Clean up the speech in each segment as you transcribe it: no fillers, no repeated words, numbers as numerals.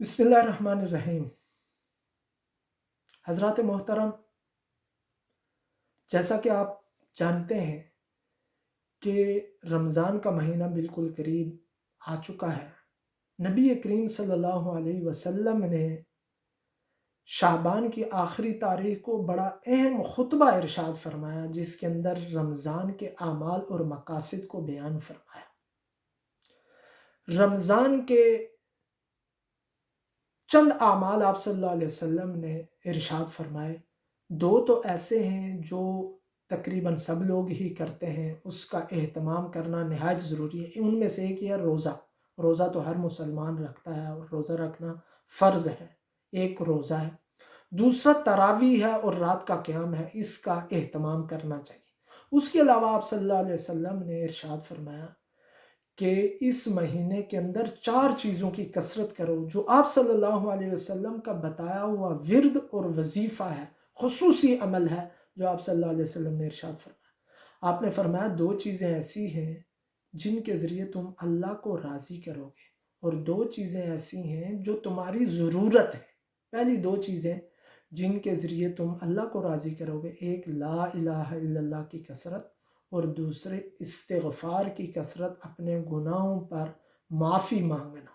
بسم اللہ الرحمن الرحیم۔ حضرات محترم، جیسا کہ آپ جانتے ہیں کہ رمضان کا مہینہ بالکل قریب آ چکا ہے۔ نبی کریم صلی اللہ علیہ وسلم نے شعبان کی آخری تاریخ کو بڑا اہم خطبہ ارشاد فرمایا، جس کے اندر رمضان کے اعمال اور مقاصد کو بیان فرمایا۔ رمضان کے چند اعمال آپ صلی اللہ علیہ وسلم نے ارشاد فرمائے۔ دو تو ایسے ہیں جو تقریباً سب لوگ ہی کرتے ہیں، اس کا اہتمام کرنا نہایت ضروری ہے۔ ان میں سے ایک یہ روزہ۔ روزہ تو ہر مسلمان رکھتا ہے اور روزہ رکھنا فرض ہے، ایک روزہ ہے۔ دوسرا تراویح ہے اور رات کا قیام ہے، اس کا اہتمام کرنا چاہیے۔ اس کے علاوہ آپ صلی اللہ علیہ وسلم نے ارشاد فرمایا کہ اس مہینے کے اندر 4 چیزوں کی کثرت کرو، جو آپ صلی اللہ علیہ وسلم کا بتایا ہوا ورد اور وظیفہ ہے، خصوصی عمل ہے جو آپ صلی اللہ علیہ وسلم نے ارشاد فرمایا۔ آپ نے فرمایا 2 چیزیں ایسی ہیں جن کے ذریعے تم اللہ کو راضی کرو گے، اور 2 چیزیں ایسی ہیں جو تمہاری ضرورت ہے۔ پہلی 2 چیزیں جن کے ذریعے تم اللہ کو راضی کرو گے، ایک لا الہ الا اللہ کی کثرت، اور دوسرے استغفار کی کثرت، اپنے گناہوں پر معافی مانگنا۔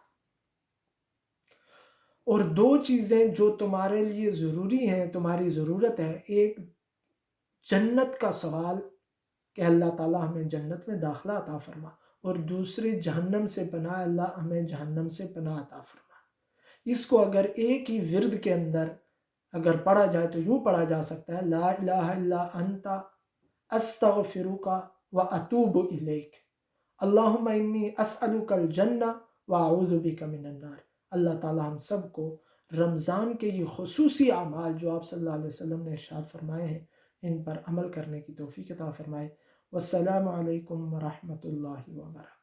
اور 2 چیزیں جو تمہارے لیے ضروری ہیں، تمہاری ضرورت ہے، ایک جنت کا سوال کہ اللہ تعالیٰ ہمیں جنت میں داخلہ عطا فرما، اور دوسری جہنم سے پناہ، اللہ ہمیں جہنم سے پناہ عطا فرما۔ اس کو اگر ایک ہی ورد کے اندر اگر پڑھا جائے تو یوں پڑھا جا سکتا ہے: لا الہ الا انت استغفرک و اتوب الیک، اللہم انی اسألک الجنہ و اعوذ بک من النار۔ اللہ تعالیٰ ہم سب کو رمضان کے یہ خصوصی اعمال جو آپ صلی اللہ علیہ وسلم نے ارشاد فرمائے ہیں، ان پر عمل کرنے کی توفیق عطا فرمائے۔ والسلام علیکم ورحمۃ اللہ وبرکاتہ۔